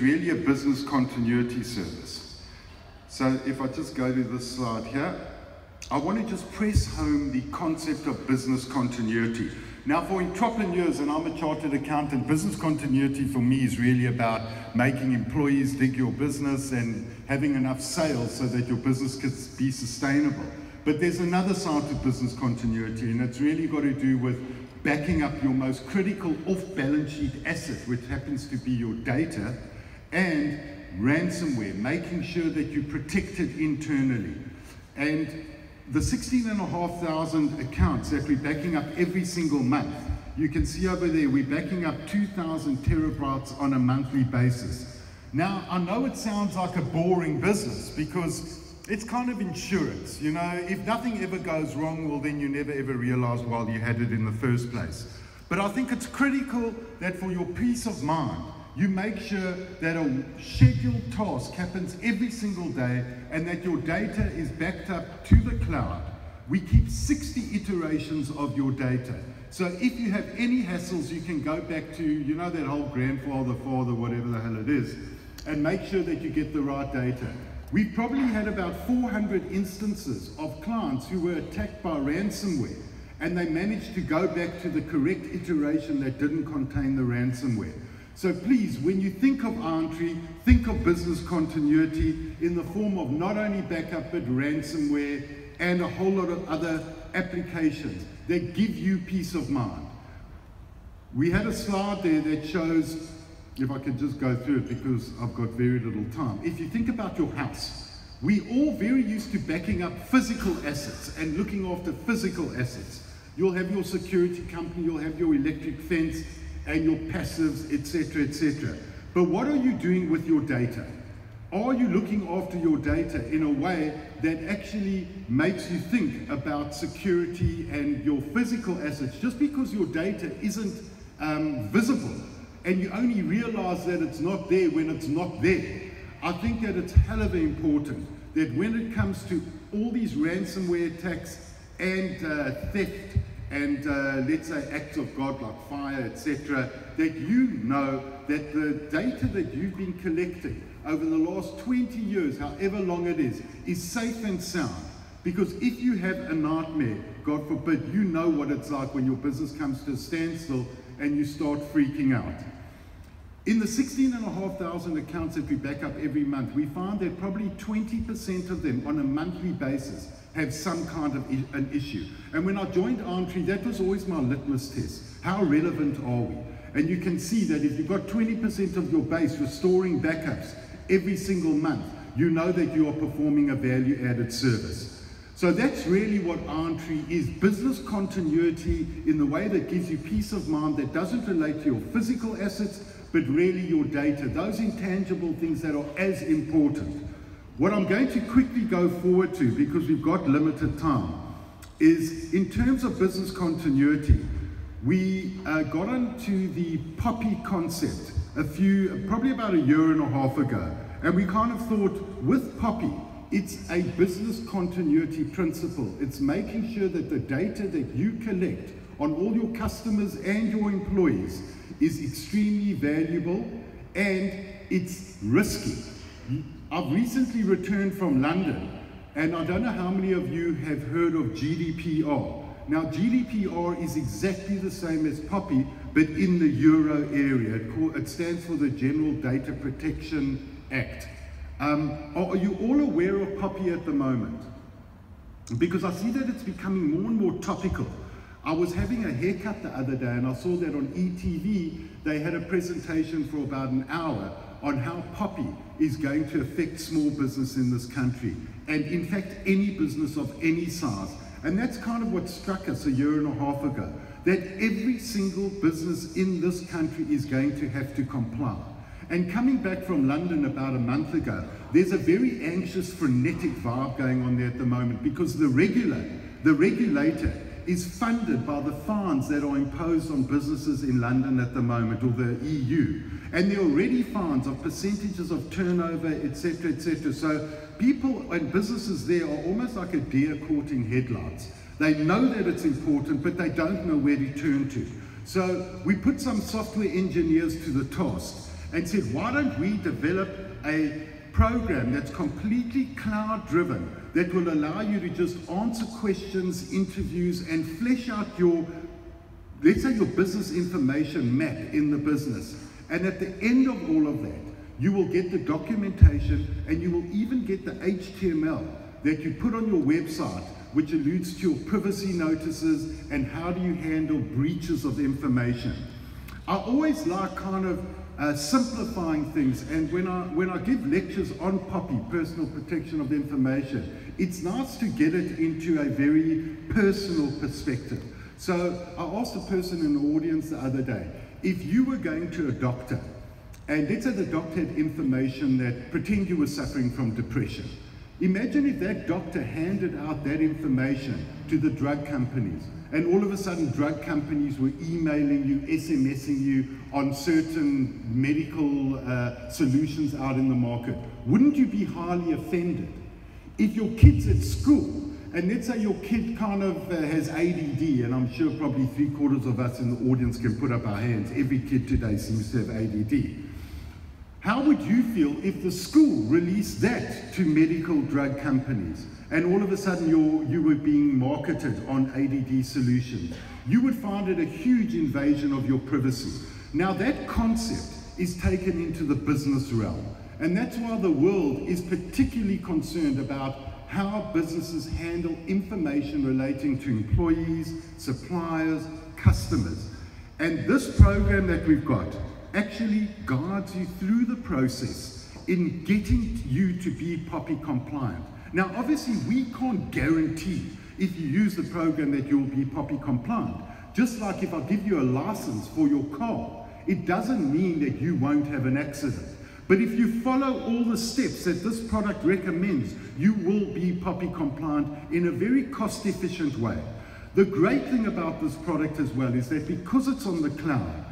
it's really a business continuity service. So if I just go to this slide here, I want to just press home the concept of business continuity. Now for entrepreneurs, and I'm a chartered accountant, business continuity for me is really about making employees dig your business and having enough sales so that your business can be sustainable. But there's another side to business continuity, and it's really got to do with backing up your most critical off-balance sheet asset, which happens to be your data, and ransomware, making sure that you protect it internally. And the 16,500 accounts that we're backing up every single month, you can see over there, we're backing up 2,000 terabytes on a monthly basis. Now, I know it sounds like a boring business because it's kind of insurance. You know, if nothing ever goes wrong, well, then you never ever realize why you had it in the first place. But I think it's critical that for your peace of mind, you make sure that a scheduled task happens every single day and that your data is backed up to the cloud. We keep 60 iterations of your data. So if you have any hassles, you can go back to, you know, that whole grandfather, father, whatever the hell it is, and make sure that you get the right data. We've probably had about 400 instances of clients who were attacked by ransomware, and they managed to go back to the correct iteration that didn't contain the ransomware. So please, when you think of IronTree, think of business continuity in the form of not only backup, but ransomware and a whole lot of other applications that give you peace of mind. We had a slide there that shows, if I could just go through it because I've got very little time. If you think about your house, we're all very used to backing up physical assets and looking after physical assets. You'll have your security company, you'll have your electric fence, and your passives, etc., etc. But what are you doing with your data? Are you looking after your data in a way that actually makes you think about security and your physical assets? Just because your data isn't visible and you only realize that it's not there when it's not there, I think that it's hell of important that when it comes to all these ransomware attacks and theft, and let's say acts of God like fire, etc., that you know that the data that you've been collecting over the last 20 years, however long it is safe and sound. Because if you have a nightmare, God forbid, you know what it's like when your business comes to a standstill and you start freaking out. In the 16,500 accounts that we back up every month, we find that probably 20% of them on a monthly basis have some kind of an issue. And when I joined IronTree, that was always my litmus test. How relevant are we? And you can see that if you've got 20% of your base restoring backups every single month, you know that you are performing a value-added service. So that's really what IronTree is, business continuity in the way that gives you peace of mind that doesn't relate to your physical assets, but really your data, those intangible things that are as important. What I'm going to quickly go forward to, because we've got limited time, is in terms of business continuity, we got onto the Poppy concept probably about a year and a half ago. And we kind of thought with Poppy, it's a business continuity principle. It's making sure that the data that you collect on all your customers and your employees is extremely valuable and it's risky. I've recently returned from London, and I don't know how many of you have heard of GDPR. Now, GDPR is exactly the same as Poppy, but in the Euro area. It stands for the General Data Protection Act. Are you all aware of Poppy at the moment? Because I see that it's becoming more and more topical. I was having a haircut the other day, and I saw that on ETV, they had a presentation for about an hour on how Poppy is going to affect small business in this country, and in fact any business of any size. And that's kind of what struck us a year and a half ago, that every single business in this country is going to have to comply. And coming back from London about a month ago, there's a very anxious, frenetic vibe going on there at the moment, because the regulator is funded by the fines that are imposed on businesses in London at the moment, or the EU. And there are already fines of percentages of turnover, etc., etc. So people and businesses there are almost like a deer caught in headlights. They know that it's important, but they don't know where to turn to. So we put some software engineers to the task, and said, why don't we develop a program that's completely cloud-driven, that will allow you to just answer questions, interviews, and flesh out your, let's say, your business information map in the business. And at the end of all of that, you will get the documentation, and you will even get the HTML that you put on your website, which alludes to your privacy notices and how do you handle breaches of information. I always like kind of simplifying things, and when I give lectures on POPI, personal protection of information, it's nice to get it into a very personal perspective. So I asked a person in the audience the other day, if you were going to a doctor, and let's say the doctor had information that pretend you were suffering from depression. Imagine if that doctor handed out that information to the drug companies, and all of a sudden drug companies were emailing you, SMSing you on certain medical solutions out in the market. Wouldn't you be highly offended? If your kid's at school, and let's say your kid kind of has ADD, and I'm sure probably 3/4 of us in the audience can put up our hands. Every kid today seems to have ADD. How would you feel if the school released that to medical drug companies, and all of a sudden you were being marketed on ADD solutions? You would find it a huge invasion of your privacy. Now that concept is taken into the business realm, and that's why the world is particularly concerned about how businesses handle information relating to employees, suppliers, customers. And this program that we've got actually guides you through the process in getting you to be POPI compliant. Now, obviously, we can't guarantee if you use the program that you'll be POPI compliant. Just like if I give you a license for your car, it doesn't mean that you won't have an accident. But if you follow all the steps that this product recommends, you will be POPI compliant in a very cost-efficient way. The great thing about this product as well is that because it's on the cloud,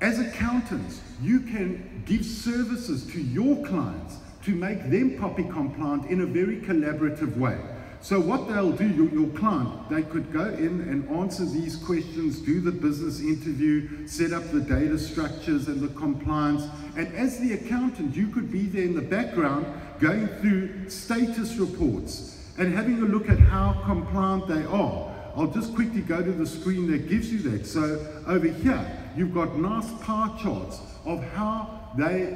as accountants, you can give services to your clients to make them POPI compliant in a very collaborative way. So what they'll do, your client, they could go in and answer these questions, do the business interview, set up the data structures and the compliance. And as the accountant, you could be there in the background going through status reports and having a look at how compliant they are. I'll just quickly go to the screen that gives you that. So over here, you've got nice pie charts of how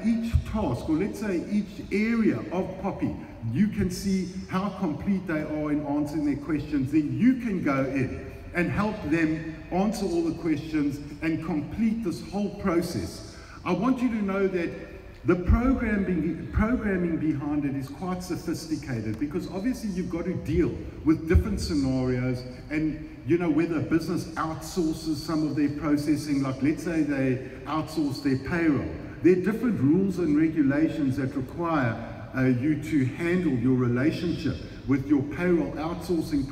each task, or let's say each area of POPI, you can see how complete they are in answering their questions. Then you can go in and help them answer all the questions and complete this whole process. I want you to know that the programming behind it is quite sophisticated, because obviously you've got to deal with different scenarios, and you know, whether a business outsources some of their processing, like let's say they outsource their payroll. There are different rules and regulations that require you to handle your relationship with your payroll outsourcing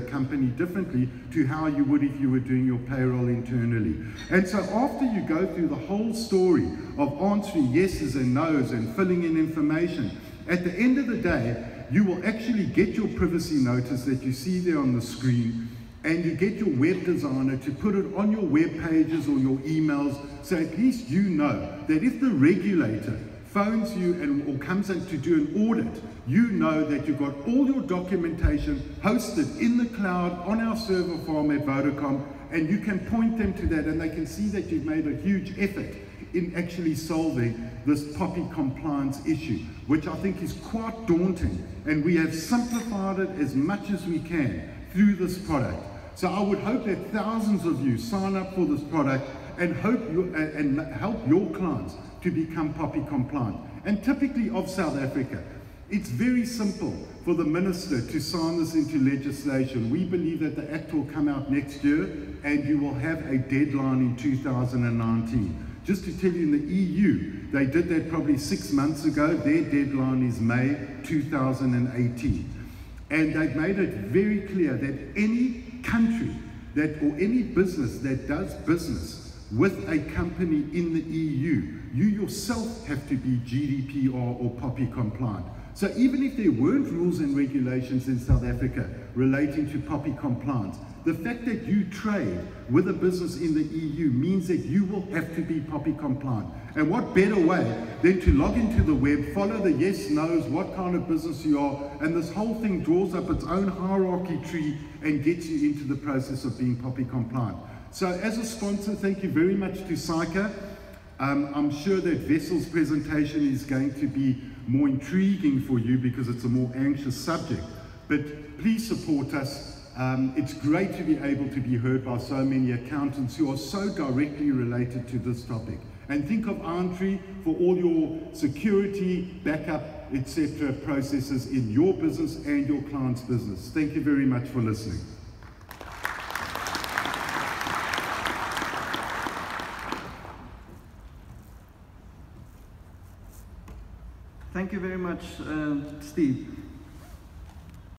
company differently to how you would if you were doing your payroll internally. And so after you go through the whole story of answering yeses and nos and filling in information, at the end of the day, you will actually get your privacy notice that you see there on the screen, and you get your web designer to put it on your web pages or your emails, so at least you know that if the regulator phones you or comes in to do an audit, you know that you've got all your documentation hosted in the cloud on our server farm at Vodacom, and you can point them to that and they can see that you've made a huge effort in actually solving this POPI compliance issue, which I think is quite daunting, and we have simplified it as much as we can through this product. So I would hope that thousands of you sign up for this product and help your clients to become POPI compliant. And typically of South Africa, it's very simple for the minister to sign this into legislation. We believe that the act will come out next year, and you will have a deadline in 2019. Just to tell you, in the EU, they did that probably 6 months ago. Their deadline is May 2018. And they've made it very clear that any country or any business that does business with a company in the EU, you yourself have to be GDPR or POPI compliant. So even if there weren't rules and regulations in South Africa relating to POPI compliance, the fact that you trade with a business in the EU means that you will have to be POPI compliant. And what better way than to log into the web, follow the yes, no's, what kind of business you are, and this whole thing draws up its own hierarchy tree and gets you into the process of being POPI compliant. So as a sponsor, thank you very much to SAICA. I'm sure that Vessel's presentation is going to be more intriguing for you because it's a more anxious subject. But please support us. It's great to be able to be heard by so many accountants who are so directly related to this topic. And think of IronTree for all your security, backup, etc. processes in your business and your client's business. Thank you very much for listening. Thank you very much, Steve.